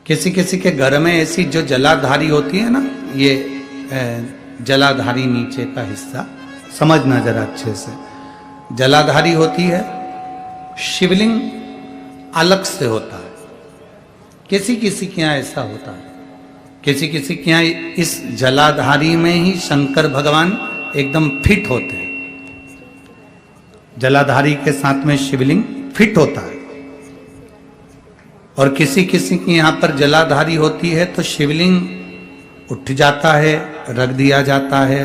किसी किसी के घर में ऐसी जो जलाधारी होती है ना, ये जलाधारी नीचे का हिस्सा समझना जरा अच्छे से, जलाधारी होती है, शिवलिंग अलग से होता है। किसी किसी के यहाँ ऐसा होता है, किसी किसी के यहाँ इस जलाधारी में ही शंकर भगवान एकदम फिट होते हैं। जलाधारी के साथ में शिवलिंग फिट होता है। और किसी किसी की यहां पर जलाधारी होती है तो शिवलिंग उठ जाता है, रख दिया जाता है,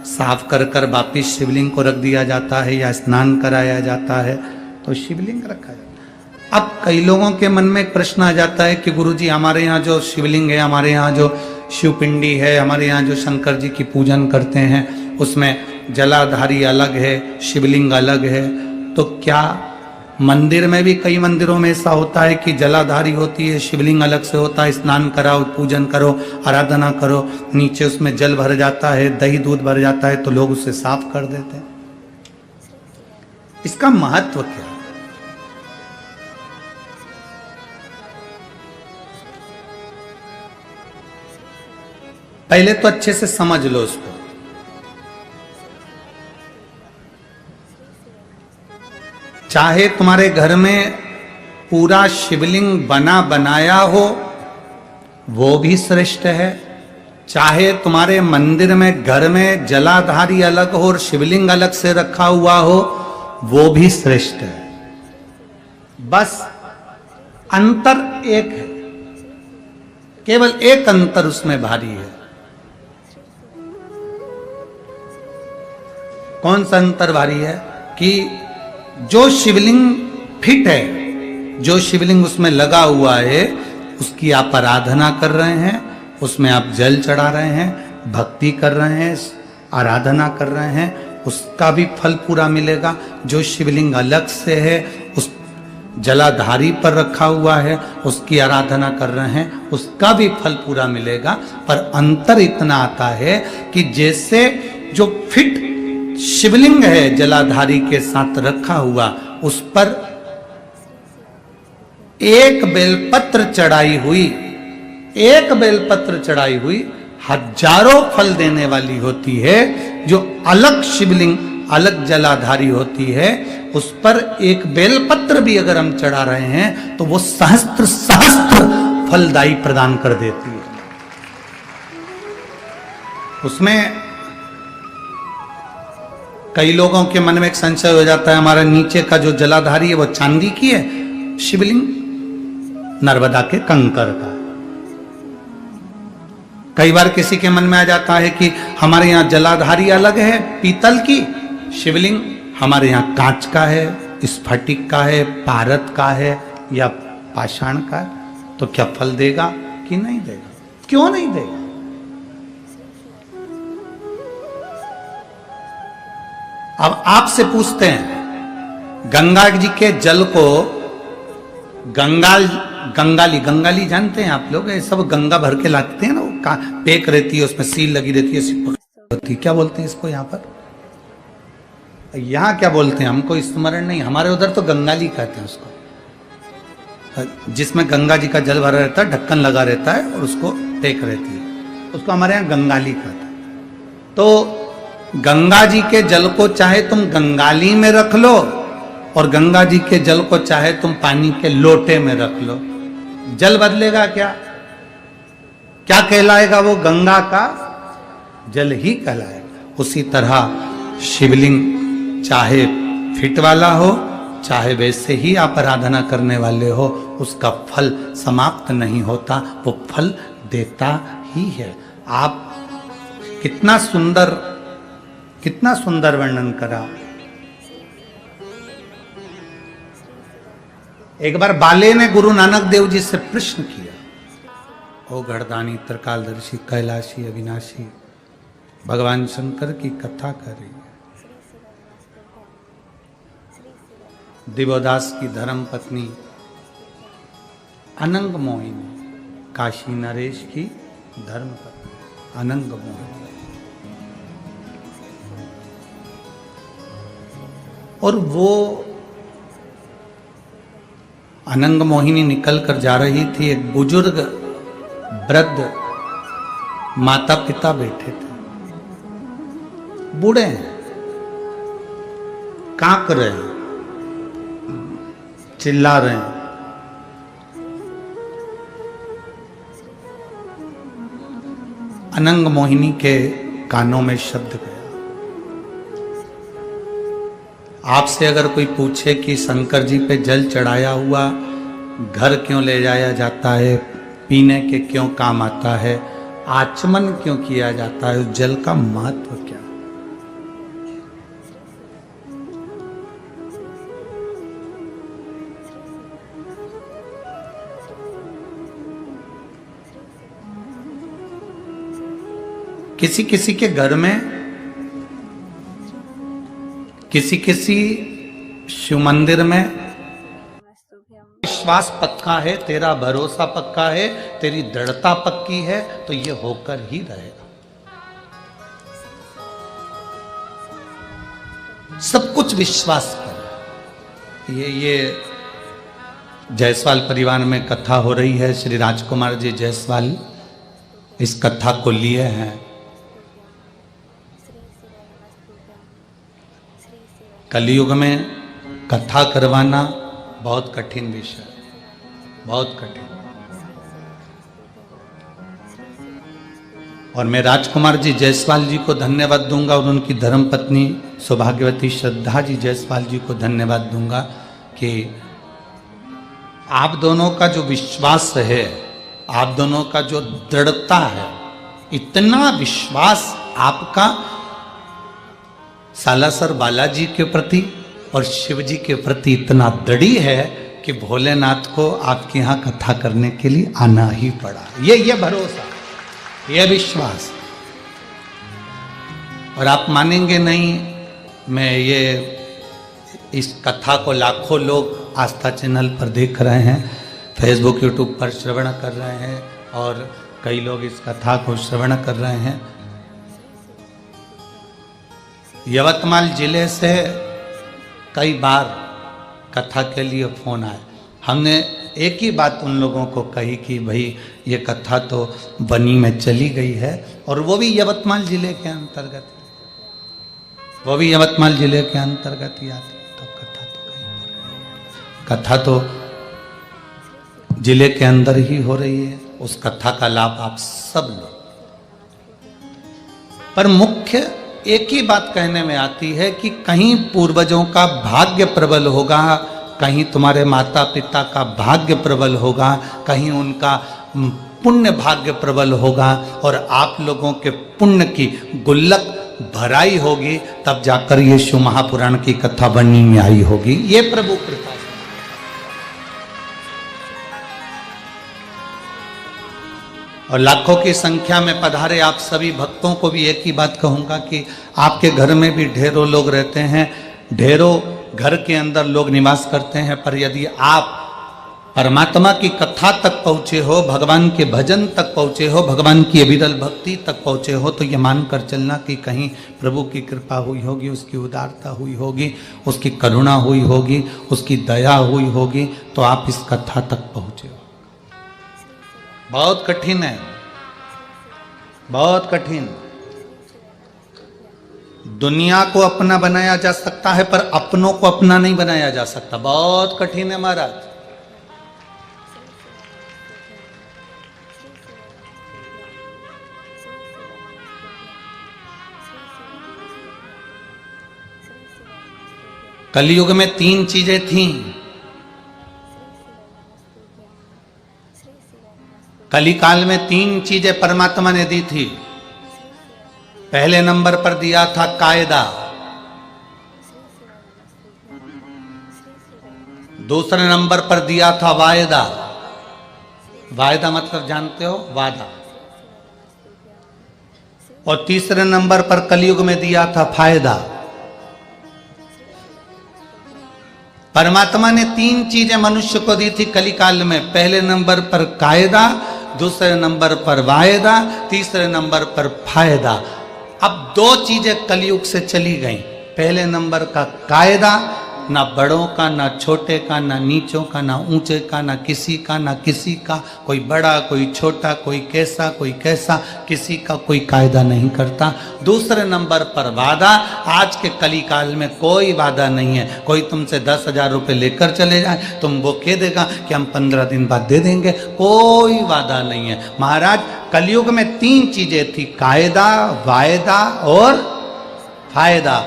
साफ कर कर वापिस शिवलिंग को रख दिया जाता है, या स्नान कराया जाता है तो शिवलिंग रखा जाता है। अब कई लोगों के मन में एक प्रश्न आ जाता है कि गुरुजी हमारे यहाँ जो शिवलिंग है, हमारे यहाँ जो शिवपिंडी है, हमारे यहाँ जो शंकर जी की पूजन करते हैं उसमें जलाधारी अलग है, शिवलिंग अलग है, तो क्या मंदिर में भी कई मंदिरों में ऐसा होता है कि जलाधारी होती है, शिवलिंग अलग से होता है, स्नान कराओ, पूजन करो, आराधना करो, नीचे उसमें जल भर जाता है, दही दूध भर जाता है तो लोग उसे साफ कर देते हैं। इसका महत्व क्या है? पहले तो अच्छे से समझ लो उसको। चाहे तुम्हारे घर में पूरा शिवलिंग बना बनाया हो वो भी श्रेष्ठ है, चाहे तुम्हारे मंदिर में घर में जलाधारी अलग हो और शिवलिंग अलग से रखा हुआ हो वो भी श्रेष्ठ है। बस अंतर एक है, केवल एक अंतर उसमें भारी है। कौन सा अंतर भारी है? कि जो शिवलिंग फिट है, जो शिवलिंग उसमें लगा हुआ है, उसकी आप आराधना कर रहे हैं, उसमें आप जल चढ़ा रहे हैं, भक्ति कर रहे हैं, आराधना कर रहे हैं, उसका भी फल पूरा मिलेगा। जो शिवलिंग अलग से है, उस जलाधारी पर रखा हुआ है, उसकी आराधना कर रहे हैं, उसका भी फल पूरा मिलेगा। पर अंतर इतना आता है कि जैसे जो फिट शिवलिंग है जलाधारी के साथ रखा हुआ, उस पर एक बेलपत्र चढ़ाई हुई, एक बेलपत्र चढ़ाई हुई हजारों फल देने वाली होती है। जो अलग शिवलिंग अलग जलाधारी होती है उस पर एक बेलपत्र भी अगर हम चढ़ा रहे हैं तो वो सहस्त्र सहस्त्र फलदायी प्रदान कर देती है। उसमें कई लोगों के मन में एक संशय हो जाता है, हमारा नीचे का जो जलाधारी है वो चांदी की है, शिवलिंग नर्मदा के कंकर का। कई बार किसी के मन में आ जाता है कि हमारे यहाँ जलाधारी अलग है पीतल की, शिवलिंग हमारे यहाँ कांच का है, स्फटिक का है, पारद का है या पाषाण का है, तो क्या फल देगा कि नहीं देगा? क्यों नहीं देगा? अब आपसे पूछते हैं, गंगा जी के जल को गंगाली जानते हैं आप लोग? ये सब गंगा भर के लाते हैं ना, वो पेक रहती है, उसमें सील लगी रहती है, क्या बोलते हैं इसको यहाँ पर? यहाँ क्या बोलते हैं हमको स्मरण नहीं, हमारे उधर तो गंगाली कहते हैं उसको, जिसमें गंगा जी का जल भरा रहता है, ढक्कन लगा रहता है और उसको पेक रहती है, उसको हमारे यहाँ गंगाली कहते हैं। तो गंगा जी के जल को चाहे तुम गंगाली में रख लो और गंगा जी के जल को चाहे तुम पानी के लोटे में रख लो, जल बदलेगा क्या? क्या कहलाएगा वो? गंगा का जल ही कहलाएगा। उसी तरह शिवलिंग चाहे फिट वाला हो, चाहे वैसे ही आप आराधना करने वाले हो, उसका फल समाप्त नहीं होता, वो फल देता ही है। आप कितना सुंदर वर्णन करा। एक बार बाले ने गुरु नानक देव जी से प्रश्न किया, ओ घड़दानी त्रिकालदर्शी कैलाशी अविनाशी, भगवान शंकर की कथा कर रही है, दिवोदास की धर्म पत्नी अनंग मोहिनी, काशी नरेश की धर्म पत्नी अनंग मोहिनी, और वो अनंग मोहिनी निकल कर जा रही थी। एक बुजुर्ग वृद्ध माता पिता बैठे थे, बूढ़े हैं, कांप रहे हैं, चिल्ला रहे हैं। अनंग मोहिनी के कानों में शब्द गया। आपसे अगर कोई पूछे कि शंकर जी पे जल चढ़ाया हुआ घर क्यों ले जाया जाता है, पीने के क्यों काम आता है, आचमन क्यों किया जाता है, उस जल का महत्व क्या? किसी किसी के घर में, किसी किसी शिव मंदिर में विश्वास पक्का है, तेरा भरोसा पक्का है, तेरी दृढ़ता पक्की है, तो ये होकर ही रहेगा। सब कुछ विश्वास कर। ये जायसवाल परिवार में कथा हो रही है। श्री राजकुमार जी जायसवाल इस कथा को लिए हैं। कलयुग में कथा करवाना बहुत कठिन विषय है, बहुत कठिन। और मैं राजकुमार जी जायसवाल जी को धन्यवाद दूंगा और उनकी धर्मपत्नी सौभाग्यवती श्रद्धा जी जायसवाल जी को धन्यवाद दूंगा कि आप दोनों का जो विश्वास है, आप दोनों का जो दृढ़ता है, इतना विश्वास आपका सालासर बालाजी के प्रति और शिव जी के प्रति इतना दृढ़ी है कि भोलेनाथ को आपके यहाँ कथा करने के लिए आना ही पड़ा। ये भरोसा, ये विश्वास। और आप मानेंगे नहीं, मैं ये इस कथा को लाखों लोग आस्था चैनल पर देख रहे हैं, फेसबुक यूट्यूब पर श्रवण कर रहे हैं और कई लोग इस कथा को श्रवण कर रहे हैं। यवतमाल जिले से कई बार कथा के लिए फोन आए। हमने एक ही बात उन लोगों को कही कि भाई ये कथा तो बनी में चली गई है, और वो भी यवतमाल जिले के अंतर्गत, वो भी यवतमाल जिले के अंतर्गत ही आती है। तो कथा तो कहीं, कथा तो जिले के अंदर ही हो रही है। उस कथा का लाभ आप सब लो। पर मुख्य एक ही बात कहने में आती है कि कहीं पूर्वजों का भाग्य प्रबल होगा, कहीं तुम्हारे माता पिता का भाग्य प्रबल होगा, कहीं उनका पुण्य भाग्य प्रबल होगा, और आप लोगों के पुण्य की गुल्लक भराई होगी, तब जाकर ये शिव महापुराण की कथा बनने में आई होगी। ये प्रभु कृपा। और लाखों की संख्या में पधारे आप सभी भक्तों को भी एक ही बात कहूंगा कि आपके घर में भी ढेरों लोग रहते हैं, ढेरों घर के अंदर लोग निवास करते हैं, पर यदि आप परमात्मा की कथा तक पहुंचे हो, भगवान के भजन तक पहुंचे हो, भगवान की अविरल भक्ति तक पहुंचे हो, तो ये मानकर चलना कि कहीं प्रभु की कृपा हुई होगी, उसकी उदारता हुई होगी, उसकी करुणा हुई होगी, उसकी दया हुई होगी, तो आप इस कथा तक पहुंचे हो। बहुत कठिन है, बहुत कठिन। दुनिया को अपना बनाया जा सकता है, पर अपनों को अपना नहीं बनाया जा सकता। बहुत कठिन है महाराज। कलयुग में 3 चीजें थीं। कली काल में 3 चीजें परमात्मा ने दी थी। पहले नंबर पर दिया था कायदा, दूसरे नंबर पर दिया था वायदा। वायदा मतलब जानते हो, वादा। और तीसरे नंबर पर कलयुग में दिया था फायदा। परमात्मा ने 3 चीजें मनुष्य को दी थी कलिकाल में। पहले नंबर पर कायदा, दूसरे नंबर पर वायदा, तीसरे नंबर पर फायदा। अब 2 चीजें कलयुग से चली गई। पहले नंबर का कायदा, ना बड़ों का, ना छोटे का, ना नीचों का, ना ऊंचे का, ना किसी का, ना किसी का, कोई बड़ा कोई छोटा, कोई कैसा, किसी का कोई कायदा नहीं करता। दूसरे नंबर पर वादा, आज के कली काल में कोई वादा नहीं है। कोई तुमसे 10,000 रुपये लेकर चले जाए, तुम वो कह देगा कि हम 15 दिन बाद दे देंगे, कोई वादा नहीं है। महाराज कलयुग में 3 चीजें थी, कायदा, वायदा और फायदा।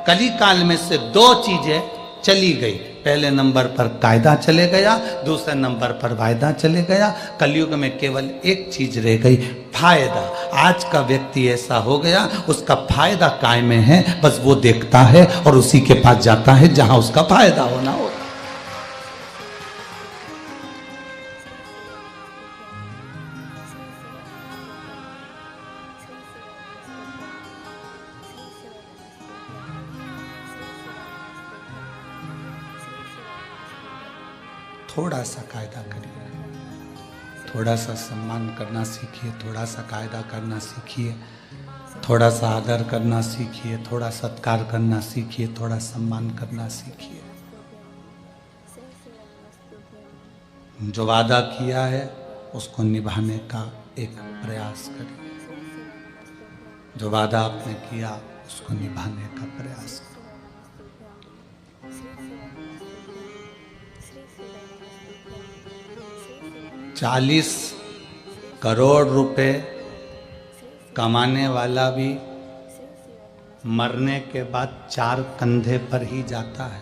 कली काल में से 2 चीजें चली गई। पहले नंबर पर कायदा चले गया, दूसरे नंबर पर वायदा चले गया। कलयुग में केवल एक चीज रह गई, फायदा। आज का व्यक्ति ऐसा हो गया, उसका फायदा काय में है, बस वो देखता है और उसी के पास जाता है जहां उसका फायदा होना हो। थोड़ा सा कायदा करिए, थोड़ा सा सम्मान करना सीखिए, थोड़ा सा कायदा करना सीखिए, थोड़ा सा आदर करना सीखिए, थोड़ा सत्कार करना सीखिए, थोड़ा सम्मान करना सीखिए। जो वादा किया है उसको निभाने का एक प्रयास करिए। जो वादा आपने किया उसको निभाने का प्रयास करिए। 40 करोड़ रुपए कमाने वाला भी मरने के बाद 4 कंधे पर ही जाता है,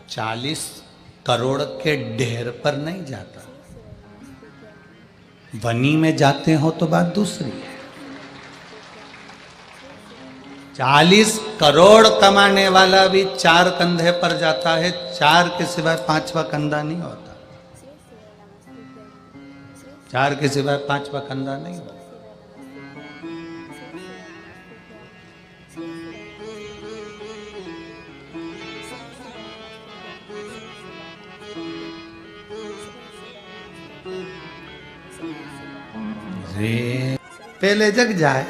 40 करोड़ के ढेर पर नहीं जाता। वनी में जाते हो तो बात दूसरी है। 40 करोड़ कमाने वाला भी 4 कंधे पर जाता है, 4 के सिवाय 5वां कंधा नहीं होता। 4 के सिवाय 5वां कंधा नहीं होता। पहले जग जाए,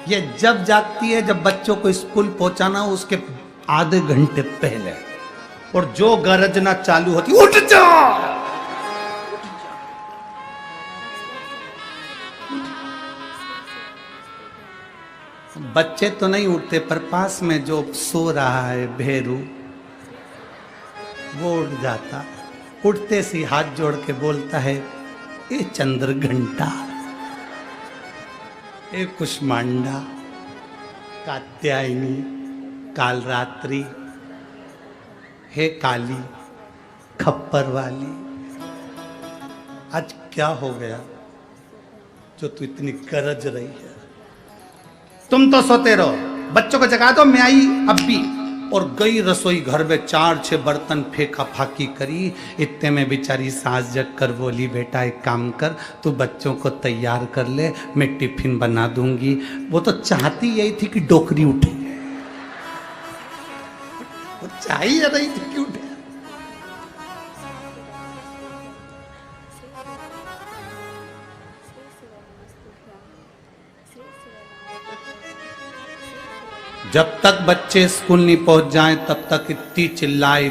ये जब जागती है जब बच्चों को स्कूल पहुंचाना हो उसके आधे घंटे पहले, और जो गरजना चालू होती, उठ जा। बच्चे तो नहीं उठते, पर पास में जो सो रहा है भेरू, वो उठ जाता। उठते से हाथ जोड़ के बोलता है, ए चंद्र घंटा, ए कुष्मांडा, कात्यायनी, कालरात्रि, हे काली खप्पर वाली, आज क्या हो गया जो तू इतनी गरज रही है? तुम तो सोते रहो, बच्चों को जगा दो। मैं आई अब भी, और गई रसोई घर में, 4-6 बर्तन फेंका फाकी करी। इतने में बेचारी सास जग कर बोली, बेटा एक काम कर, तू बच्चों को तैयार कर ले, मैं टिफिन बना दूंगी। वो तो चाहती यही थी कि डोकरी उठे, वो चाहिए रही थी कि उठे। जब तक बच्चे स्कूल नहीं पहुंच जाएं तब तक इतनी चिल्लाए,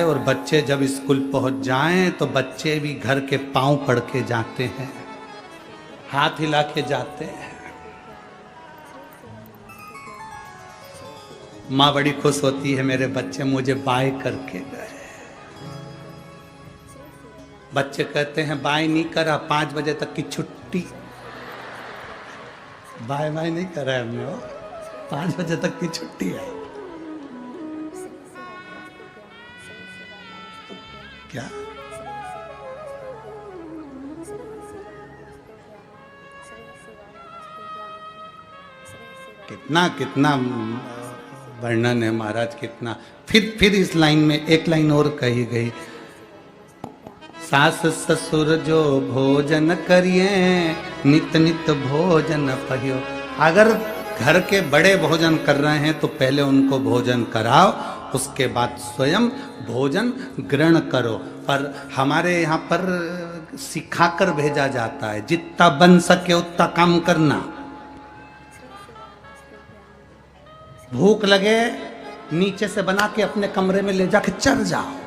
और बच्चे जब स्कूल पहुंच जाएं तो बच्चे भी घर के पांव पड़ के जाते हैं, हाथ हिला के जाते हैं। माँ बड़ी खुश होती है, मेरे बच्चे मुझे बाय करके गए। बच्चे कहते हैं बाय नहीं करा, 5 बजे तक की छुट्टी। बाय बाय नहीं करा है हमने, 5 बजे तक की छुट्टी है। क्या कितना कितना वर्णन है महाराज, कितना। फिर इस लाइन में एक लाइन और कही गई, सास ससुर जो भोजन करिए, नित नित भोजन पहियो। अगर घर के बड़े भोजन कर रहे हैं तो पहले उनको भोजन कराओ, उसके बाद स्वयं भोजन ग्रहण करो। पर हमारे यहाँ पर सिखाकर भेजा जाता है, जितना बन सके उतना काम करना। भूख लगे नीचे से बना के अपने कमरे में ले जाके चढ़ जाओ।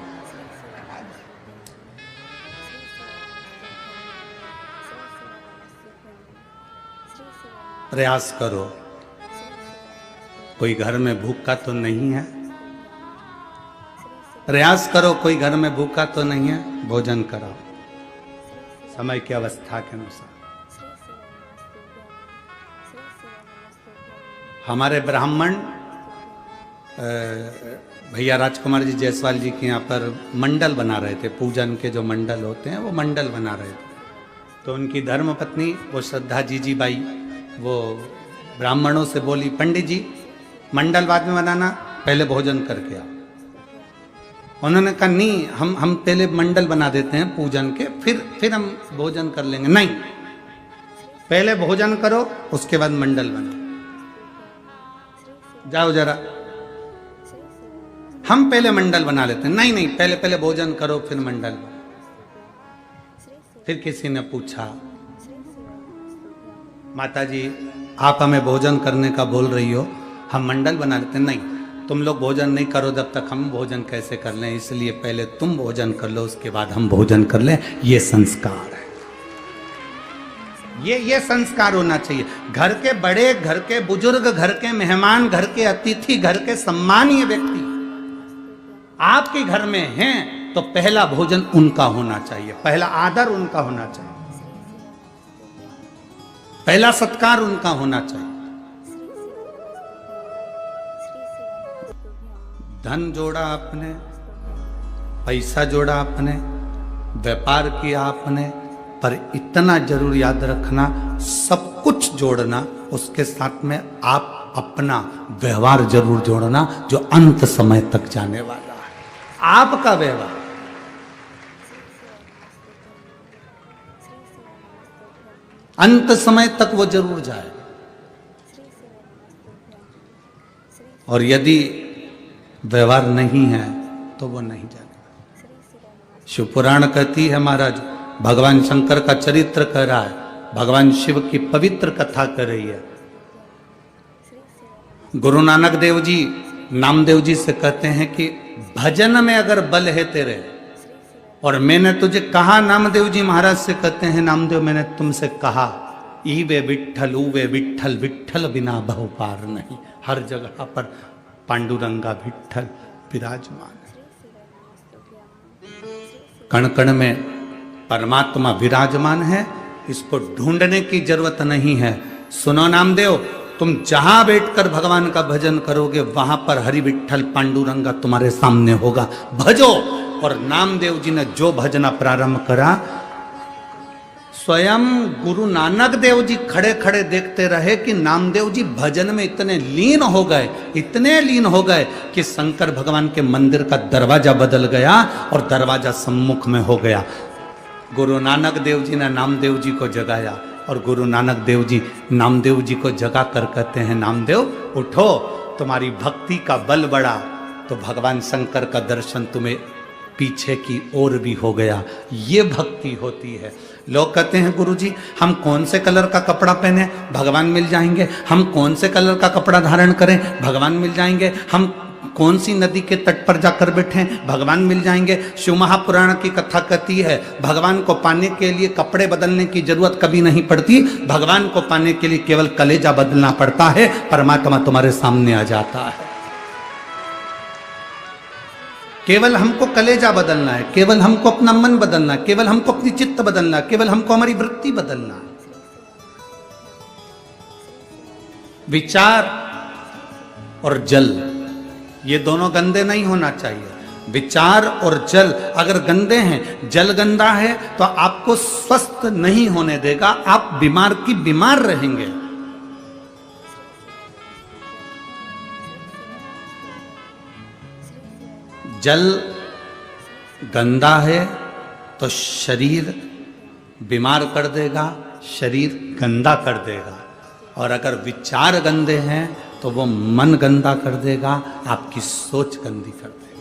प्रयास करो। कोई घर में भूखा तो नहीं है, प्रयास करो। कोई घर में भूखा तो नहीं है, भोजन कराओ समय की अवस्था के अनुसार। हमारे ब्राह्मण भैया राजकुमार जी जायसवाल जी के यहाँ पर मंडल बना रहे थे, पूजन के जो मंडल होते हैं वो मंडल बना रहे थे। तो उनकी धर्म पत्नी वो श्रद्धा जीजी बाई वो ब्राह्मणों से बोली, पंडित जी मंडल बाद में बनाना, पहले भोजन करके आओ। उन्होंने कहा नहीं, हम पहले मंडल बना देते हैं पूजन के, फिर हम भोजन कर लेंगे। नहीं, पहले भोजन करो उसके बाद मंडल बनाओ। जाओ जरा, हम पहले मंडल बना लेते हैं। नहीं, पहले भोजन करो फिर मंडल। फिर किसी ने पूछा, माता जी आप हमें भोजन करने का बोल रही हो, हम मंडल बना लेते हैं। नहीं, तुम लोग भोजन नहीं करो जब तक हम भोजन कैसे कर लें, इसलिए पहले तुम भोजन कर लो उसके बाद हम भोजन कर लें। ये संस्कार है, ये संस्कार होना चाहिए। घर के बड़े, घर के बुजुर्ग, घर के मेहमान, घर के अतिथि, घर के सम्मानीय व्यक्ति आपके घर में हैं तो पहला भोजन उनका होना चाहिए, पहला आदर उनका होना चाहिए, पहला सत्कार उनका होना चाहिए। धन जोड़ा आपने, पैसा जोड़ा आपने, व्यापार किया आपने, पर इतना जरूर याद रखना, सब कुछ जोड़ना, उसके साथ में आप अपना व्यवहार जरूर जोड़ना जो अंत समय तक जाने वाला है। आपका व्यवहार अंत समय तक वो जरूर जाए। और यदि व्यवहार नहीं है तो वो नहीं जाएगा। शिव पुराण कहती है महाराज, भगवान शंकर का चरित्र कह रहा है, भगवान शिव की पवित्र कथा कर रही है। गुरु नानक देव जी नामदेव जी से कहते हैं कि भजन में अगर बल है तेरे, और मैंने तुझे कहा, नामदेव जी महाराज से कहते हैं, नामदेव मैंने तुमसे कहा, ई वे विठ्ठल ऊ वे विठ्ठल, विठ्ठल बिना बहु पार नहीं। हर जगह पर पांडुरंगा विठ्ठल विराजमान है, कण कण में परमात्मा विराजमान है। इसको ढूंढने की जरूरत नहीं है। सुनो नामदेव, तुम जहां बैठकर भगवान का भजन करोगे वहां पर हरि विठ्ठल पांडुरंगा तुम्हारे सामने होगा, भजो। और नामदेव जी ने जो भजना प्रारंभ करा, स्वयं गुरु नानक देव जी खड़े खड़े देखते रहे कि नामदेव जी भजन में इतने लीन हो गए, इतने लीन हो गए कि शंकर भगवान के मंदिर का दरवाजा बदल गया और दरवाजा सम्मुख में हो गया। गुरु नानक देव जी ने नामदेव जी को जगाया और गुरु नानक देव जी नामदेव जी को जगा कर कहते हैं, नामदेव उठो, तुम्हारी भक्ति का बल बढ़ा तो भगवान शंकर का दर्शन तुम्हें पीछे की ओर भी हो गया। ये भक्ति होती है। लोग कहते हैं गुरुजी हम कौन से कलर का कपड़ा पहने भगवान मिल जाएंगे, हम कौन से कलर का कपड़ा धारण करें भगवान मिल जाएंगे, हम कौन सी नदी के तट पर जाकर बैठे भगवान मिल जाएंगे। शिव महापुराण की कथा कहती है, भगवान को पाने के लिए कपड़े बदलने की जरूरत कभी नहीं पड़ती, भगवान को पाने के लिए केवल कलेजा बदलना पड़ता है, परमात्मा तुम्हारे सामने आ जाता है। केवल हमको कलेजा बदलना है, केवल हमको अपना मन बदलना है, केवल हमको अपनी चित्त बदलना है, केवल हमको हमारी वृत्ति बदलना है। विचार और जल ये दोनों गंदे नहीं होना चाहिए। विचार और जल अगर गंदे हैं, जल गंदा है तो आपको स्वस्थ नहीं होने देगा, आप बीमार की बीमार रहेंगे। जल गंदा है तो शरीर बीमार कर देगा, शरीर गंदा कर देगा। और अगर विचार गंदे हैं तो वो मन गंदा कर देगा, आपकी सोच गंदी कर देगा।